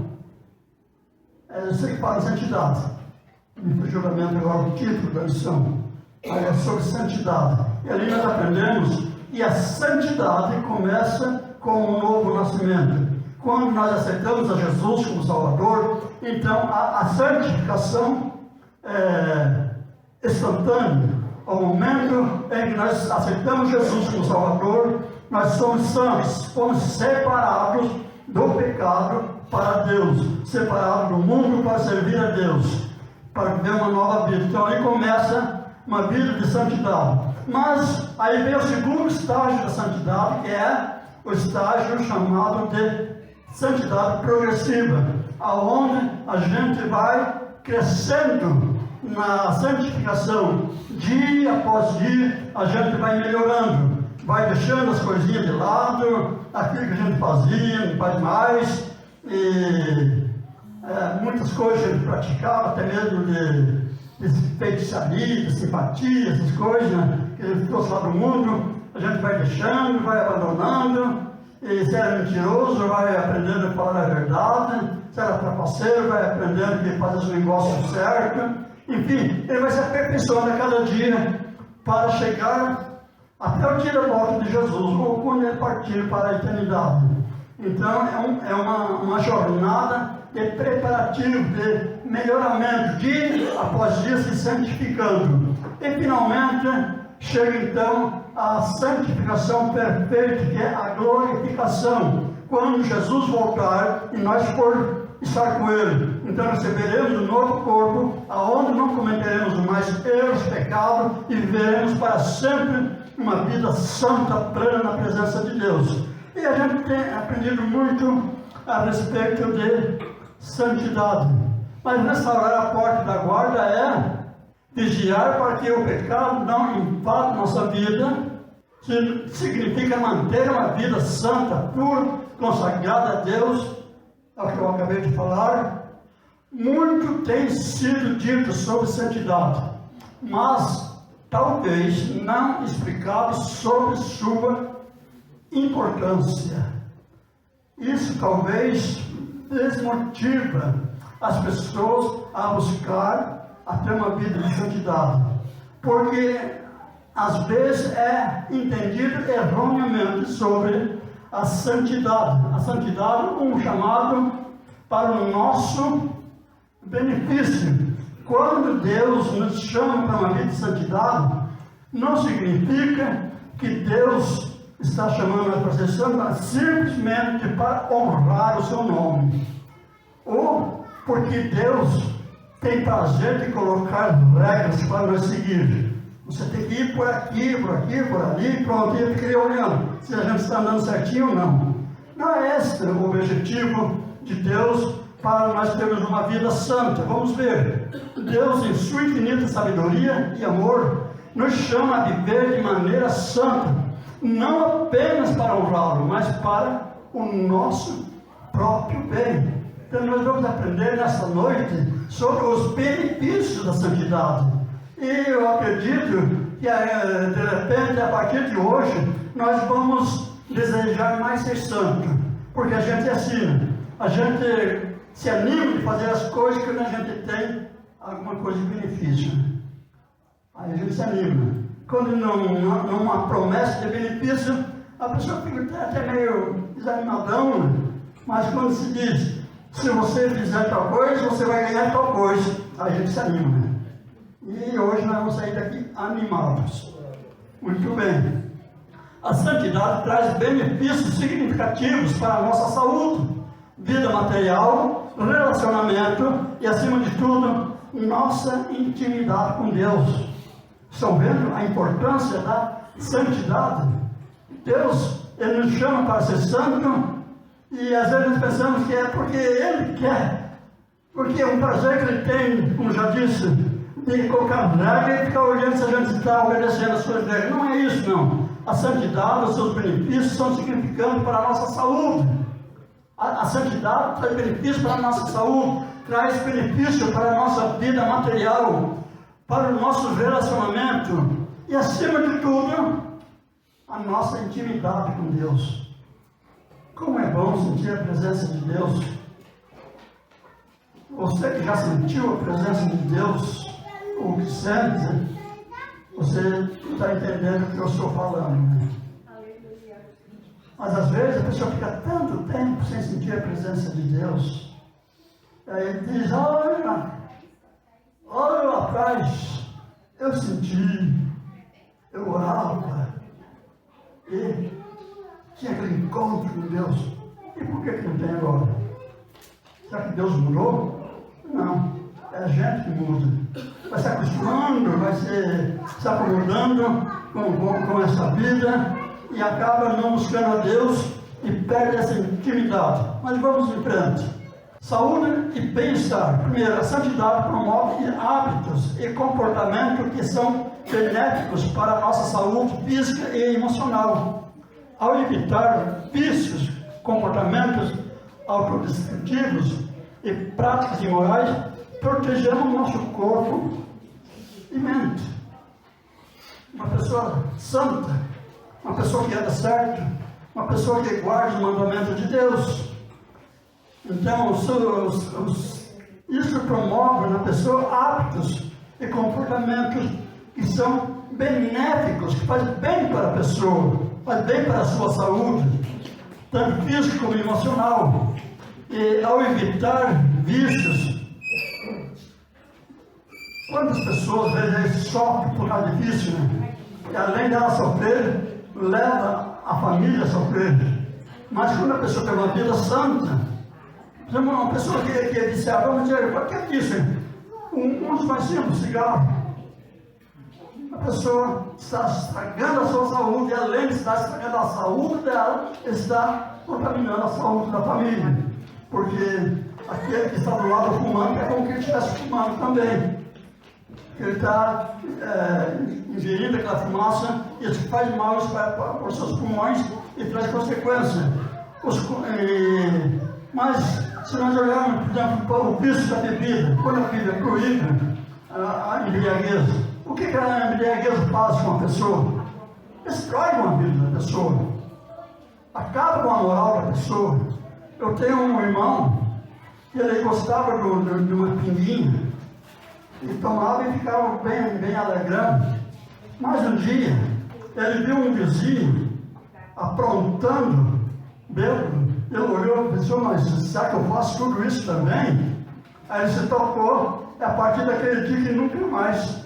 Eu sei que fala em santidade. Me fugiu da mente agora o título da lição. Mas é sobre santidade. E ali nós aprendemos que a santidade começa com um novo nascimento. Quando nós aceitamos a Jesus como Salvador, então a santificação é instantânea. Ao momento em que nós aceitamos Jesus como Salvador, nós somos santos, fomos separados do pecado para Deus, separados do mundo para servir a Deus, para viver uma nova vida. Então aí começa uma vida de santidade. Mas aí vem o segundo estágio da santidade, que é o estágio chamado de santidade progressiva, aonde a gente vai crescendo na santificação, dia após dia, a gente vai melhorando, vai deixando as coisinhas de lado, aquilo que a gente fazia, não faz mais, e muitas coisas a gente praticava, até mesmo de feitiçaria, de simpatia, essas coisas, né, que a gente trouxe lá do mundo, a a gente vai deixando, vai abandonando, e se era mentiroso, vai aprendendo a falar a verdade, se era trapaceiro, vai aprendendo que faz os negócios certos, enfim, ele vai se aperfeiçoando a cada dia para chegar até o dia da volta de Jesus, ou quando ele partir para a eternidade. Então é uma jornada de preparativo, de melhoramento, dia após dia se santificando. E finalmente chega então a santificação perfeita, que é a glorificação, quando Jesus voltar e nós for estar com Ele. Então receberemos um novo corpo, aonde não cometeremos mais erros, pecados, e viveremos para sempre uma vida santa, plena na presença de Deus. E a gente tem aprendido muito a respeito de santidade. Mas restaurar a porta da guarda é vigiar para que o pecado não invada nossa vida, que significa manter uma vida santa, pura, consagrada a Deus. É o que eu acabei de falar. Muito tem sido dito sobre santidade, mas talvez não explicado sobre sua importância. Isso talvez desmotiva as pessoas a buscar a ter uma vida de santidade, porque às vezes é entendido erroneamente sobre a santidade. A santidade é um chamado para o nosso benefício. Quando Deus nos chama para uma vida de santidade, não significa que Deus está chamando nós para ser santos simplesmente para honrar o seu nome, ou porque Deus tem prazer de colocar regras para nós seguir. Você tem que ir por aqui, por aqui, por ali, pronto, e eu fiquei olhando se a gente está andando certinho ou não. Não é esse o objetivo de Deus para nós termos uma vida santa. Vamos ver, Deus em sua infinita sabedoria e amor nos chama a viver de maneira santa, não apenas para honrá-lo, mas para o nosso próprio bem. Então nós vamos aprender nesta noite sobre os benefícios da santidade. E eu acredito que, de repente, a partir de hoje, nós vamos desejar mais ser santo. Porque a gente é assim, a gente se anima de fazer as coisas quando a gente tem alguma coisa de benefício. Aí a gente se anima. Quando não há promessa de benefício, a pessoa fica até meio desanimadão. Mas quando se diz, se você fizer tal coisa, você vai ganhar tal coisa, aí a gente se anima. E hoje nós vamos sair daqui animados. Muito bem. A santidade traz benefícios significativos para a nossa saúde, vida material, relacionamento e, acima de tudo, nossa intimidade com Deus. Estão vendo a importância da santidade? Deus, Ele nos chama para ser santo, e às vezes nós pensamos que é porque Ele quer, porque é um prazer que Ele tem, como já disse, de colocar regra e ficar olhando se a gente está obedecendo as suas regras. Não é isso, não. A santidade, os seus benefícios são significantes para a nossa saúde. A santidade traz benefício para a nossa saúde, traz benefício para a nossa vida material, para o nosso relacionamento e, acima de tudo, a nossa intimidade com Deus. Como é bom sentir a presença de Deus. Você que já sentiu a presença de Deus, ou que sente, você está entendendo o que eu estou falando, né? Mas às vezes a pessoa fica tanto tempo sem sentir a presença de Deus. Aí diz, olha lá atrás, eu senti, eu orava, e tinha aquele encontro com Deus. E por que não tem agora? Será que Deus mudou? Não, é a gente que muda. Vai se acostumando, vai se acomodando com essa vida e acaba não buscando a Deus e perde essa intimidade. Mas vamos em frente. Saúde e bem-estar. Primeiro, a santidade promove hábitos e comportamentos que são benéficos para a nossa saúde física e emocional. Ao evitar vícios, comportamentos autodestrutivos e práticas imorais, protegemos nosso corpo e mente. Uma pessoa santa uma pessoa que anda certo, uma pessoa que guarda os mandamentos de Deus. Então, isso promove na pessoa hábitos e comportamentos que são benéficos, que fazem bem para a pessoa, faz bem para a sua saúde, tanto física como emocional. E ao evitar vícios, quantas pessoas às vezes sofrem por causa de vício, né? E além dela sofrer, leva a família a sofrer. Mas quando a pessoa tem uma vida santa, por exemplo, uma pessoa que é viciada, vamos dizer, o que é isso? Um dos mais simples, cigarro. A pessoa está estragando a sua saúde, e além de estar estragando a saúde dela, está contaminando a saúde da família. Porque aquele que está do lado fumando é como que ele estivesse fumando também. Ele está ingerindo aquela fumaça, e isso faz mal para os seus pulmões e traz consequências. Mas, se nós olharmos, por exemplo, o vício da bebida, quando a Bíblia proíbe a embriaguez, o que a embriaguez faz com a pessoa? Destrói uma vida da pessoa, acaba com a moral da pessoa. Eu tenho um irmão que ele gostava de uma pinguinha, e tomava e ficava bem alegrando. Mas um dia, ele viu um vizinho aprontando, bêbado. Ele olhou e pensou, mas será que eu faço tudo isso também? Aí ele se tocou, e a partir daquele dia que nunca mais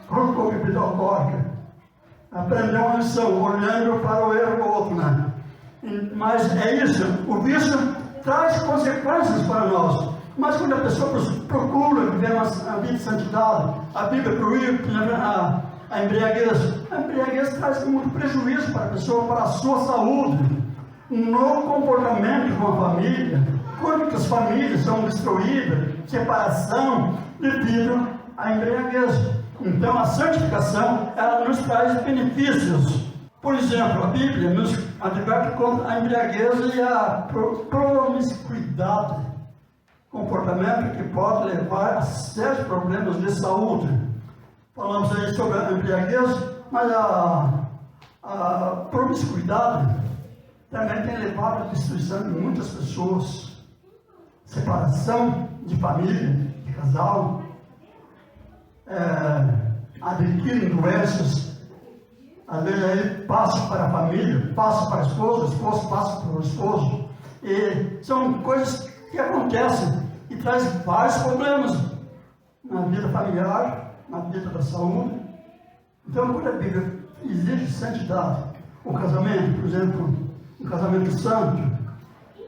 colocou bebida alcoólica. Aprendeu uma lição, olhando para o erro do outro, né? Mas é isso, o vício traz consequências para nós. Mas quando a pessoa procura viver uma vida de santidade, a Bíblia proíbe a embriaguez. A embriaguez traz muito prejuízo para a pessoa, para a sua saúde, no comportamento com a família. Quantas famílias são destruídas, separação, devido à embriaguez. Então a santificação, ela nos traz benefícios. Por exemplo, a Bíblia nos adverte contra a embriaguez e a promiscuidade. Comportamento que pode levar a sérios problemas de saúde. Falamos aí sobre a embriaguez, mas a promiscuidade também tem levado à destruição de muitas pessoas. Separação de família, de casal, adquirem doenças, às vezes aí passa para a família, passa para a esposa, o esposo passa para o esposo, e são coisas que acontecem e traz vários problemas na vida familiar, na vida da saúde. Então, quando a Bíblia exige santidade, o casamento, por exemplo, um casamento santo,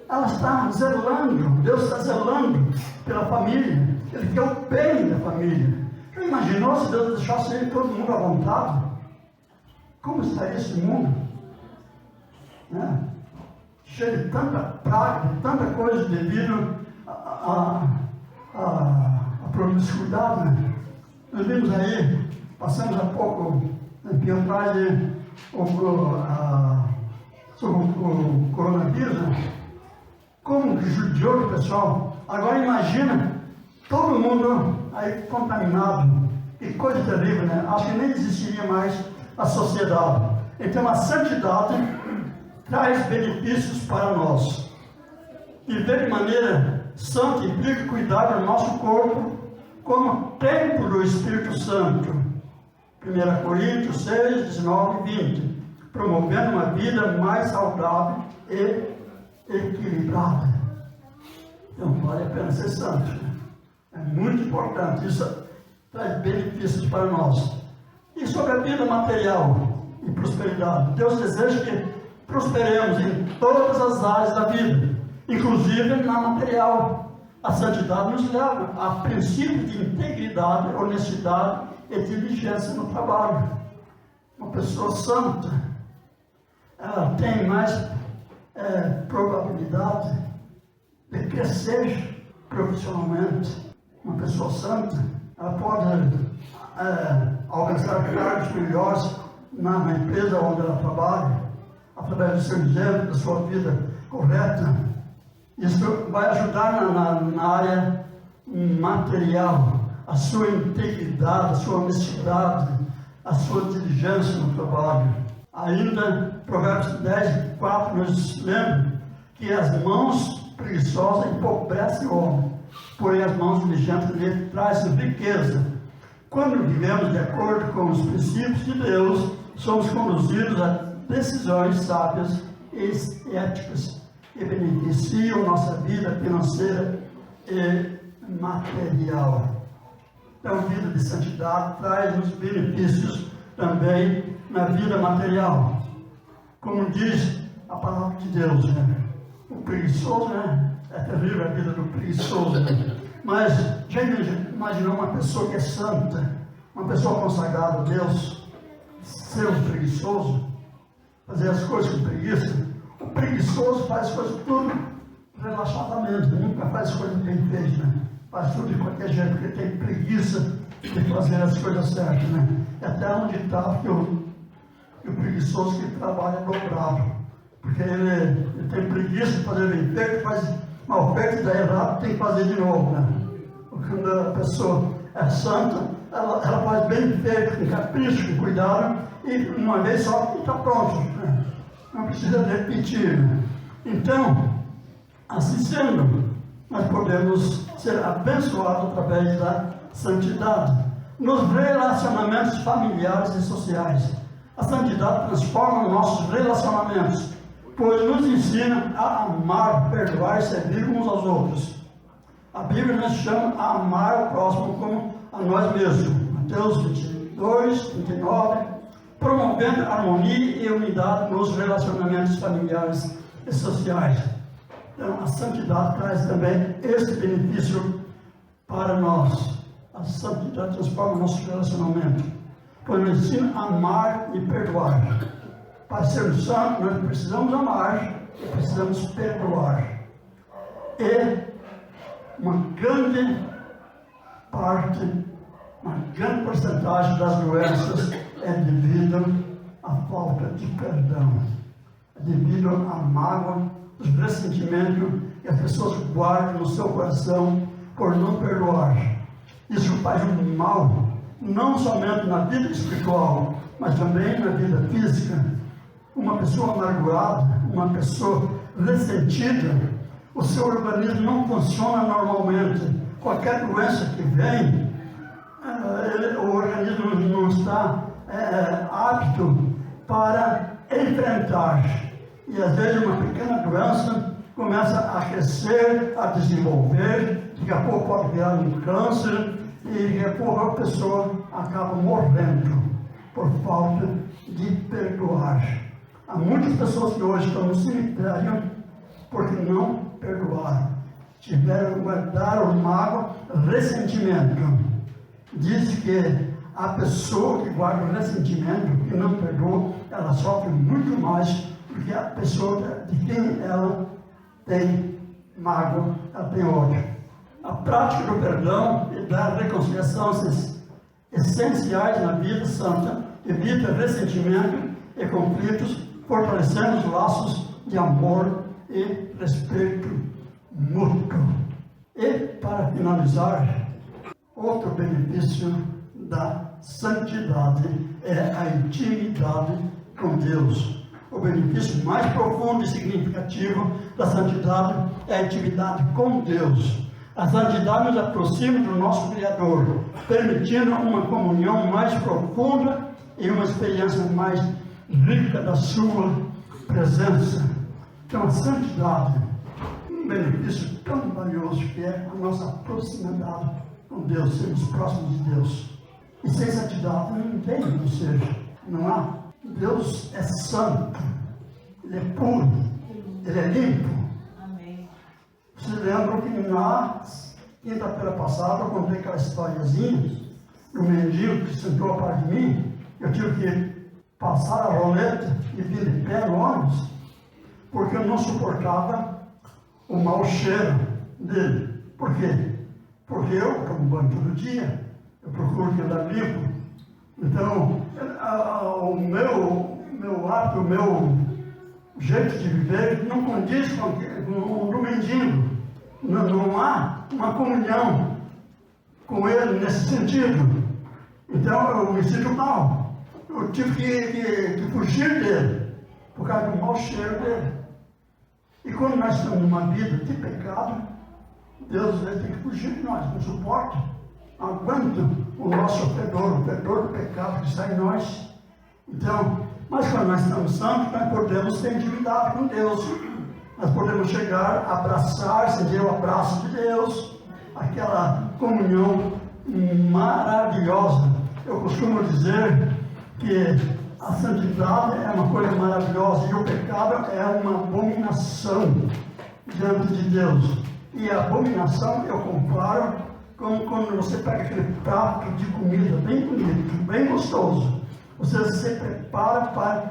ela está zelando, Deus está zelando pela família, Ele quer o bem da família. Já imaginou se Deus deixasse todo mundo à vontade? Como estaria esse mundo? Né? Cheio de tanta praga, de tanta coisa devido à promiscuidade. Né? Nós vimos aí, passamos há pouco, tempo atrás, sobre o coronavírus, né? Como que judiou o pessoal. Agora imagina todo mundo aí contaminado. Que coisa terrível, né? Acho que nem existiria mais a sociedade. Então a santidade traz benefícios para nós. Viver de maneira santa implica cuidar do nosso corpo como templo do Espírito Santo. 1 Coríntios 6, 19 e 20. Promovendo uma vida mais saudável e equilibrada. Então vale a pena ser santo. Né? É muito importante. Isso traz benefícios para nós. E sobre a vida material e prosperidade. Deus deseja que prosperemos em todas as áreas da vida, inclusive na material. A santidade nos leva a princípios de integridade, honestidade e diligência no trabalho. Uma pessoa santa, ela tem mais probabilidade de crescer profissionalmente. Uma pessoa santa, ela pode alcançar cargos melhores na empresa onde ela trabalha, através do seu exemplo, da sua vida correta. Isso vai ajudar na área material, a sua integridade, a sua honestidade, a sua diligência no trabalho. Ainda, Provérbios 10, 4 nos lembra que as mãos preguiçosas empobrecem o homem, porém as mãos diligentes lhe trazem riqueza. Quando vivemos de acordo com os princípios de Deus, somos conduzidos a decisões sábias e éticas que beneficiam nossa vida financeira e material. Então, a vida de santidade traz os benefícios também na vida material. Como diz a palavra de Deus, né? O preguiçoso, né? É terrível a vida do preguiçoso, né? Mas já imaginou uma pessoa que é santa, uma pessoa consagrada a Deus, ser um preguiçoso, fazer as coisas com preguiça? O preguiçoso faz as coisas tudo relaxadamente, nunca faz as coisas bem feitas, né? Faz tudo de qualquer jeito, porque tem preguiça de fazer as coisas certas, né? É até onde está que o preguiçoso que trabalha dobrado, porque ele tem preguiça de fazer bem feito, faz mal feito e dá errado, tem que fazer de novo, né? Quando a pessoa é santa, ela faz bem feito, com capricho, com cuidado, e uma vez só está pronto, né? Não precisa repetir, né? Então, assim sendo, nós podemos ser abençoados através da santidade. Nos relacionamentos familiares e sociais, a santidade transforma nossos relacionamentos, pois nos ensina a amar, perdoar e servir uns aos outros. A Bíblia nos chama a amar o próximo como a nós mesmos. Mateus 22, 39, promovendo harmonia e unidade nos relacionamentos familiares e sociais. Então, a santidade traz também esse benefício para nós. A santidade transforma o nosso relacionamento, pois nos ensina a amar e perdoar. Para sermos santos, nós precisamos amar e precisamos perdoar. E uma grande parte, uma grande porcentagem das doenças é devido à falta de perdão, é devido à mágoa, os ressentimentos que as pessoas guardam no seu coração por não perdoar. Isso faz um mal, não somente na vida espiritual, mas também na vida física. Uma pessoa amargurada, uma pessoa ressentida, o seu organismo não funciona normalmente. Qualquer doença que vem, o organismo não está apto para enfrentar. E às vezes uma pequena doença começa a crescer, a desenvolver, daqui a pouco pode virar um câncer, e daqui a pouco a pessoa acaba morrendo por falta de perdoar. Há muitas pessoas que hoje estão no cemitério porque não perdoaram, guardaram mágoa, ressentimento. Diz que a pessoa que guarda o ressentimento, que não perdoa, ela sofre muito mais do que a pessoa de quem ela tem mágoa, ela tem ódio. A prática do perdão e da reconciliação essenciais na vida santa evita ressentimento e conflitos, fortalecendo os laços de amor e respeito mútuo. E, para finalizar, outro benefício da santidade é a intimidade com Deus. O benefício mais profundo e significativo da santidade é a intimidade com Deus. A santidade nos aproxima do nosso Criador, permitindo uma comunhão mais profunda e uma experiência mais rica da sua presença. Então, a santidade, um benefício tão valioso que é a nossa proximidade com Deus, sermos próximos de Deus. E sem santidade não tem como ser, não há. Deus é santo, Ele é puro, Ele é limpo. Se lembram que na quinta-feira passada eu contei aquela historiazinha do mendigo que sentou a par de mim. Eu tive que passar a roleta e vir de pé no ônibus, porque eu não suportava o mau cheiro dele. Por quê? Porque eu tomo banho todo dia, eu procuro andar limpo. Então, o meu hábito, o meu jeito de viver não condiz com o do mendigo. Não há uma comunhão com ele nesse sentido. Então eu me sinto mal. eu tive que fugir dele, por causa do mau cheiro dele. E quando nós estamos numa vida de pecado, Deus tem que fugir de nós, não suporta, não aguenta o nosso fedor, o fedor do pecado que está em nós. Então, mas quando nós estamos santos, nós podemos ter intimidade com Deus. Nós podemos chegar, abraçar, sentir o abraço de Deus, aquela comunhão maravilhosa. Eu costumo dizer que a santidade é uma coisa maravilhosa e o pecado é uma abominação diante de Deus. E a abominação eu comparo com quando você pega aquele prato de comida bem bonito, bem gostoso. Você se prepara para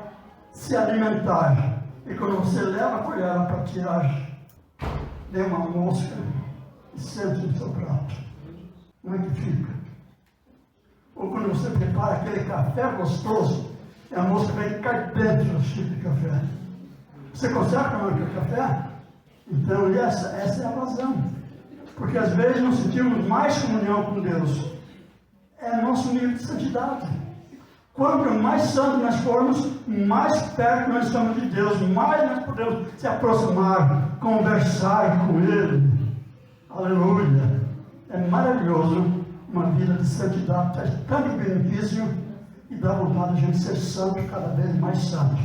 se alimentar. E quando você leva a colher para tirar, vem uma mosca e sente no seu prato. Como é que fica? Ou quando você prepara aquele café gostoso, e a mosca vem cair dentro do tipo de café. Você consegue tomar aquele café? Então, essa é a razão. Porque às vezes não sentimos mais comunhão com Deus. É nosso nível de santidade. Quanto mais santo nós formos, mais perto nós estamos de Deus, mais nós podemos se aproximar, conversar com Ele. Aleluia! É maravilhoso uma vida de santidade, traz tanto benefício e dá vontade de a gente ser santo, cada vez mais santo.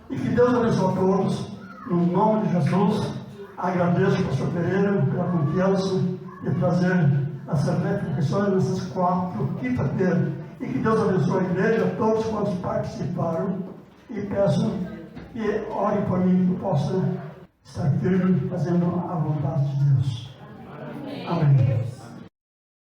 E que Deus abençoe a todos, no nome de Jesus. Agradeço ao pastor Pereira pela confiança de trazer essas reflexões nessas 4 quinta-feiras. E que Deus abençoe a igreja, a todos quantos participaram. E peço que orem por mim, que eu possa estar firme fazendo a vontade de Deus. Amém.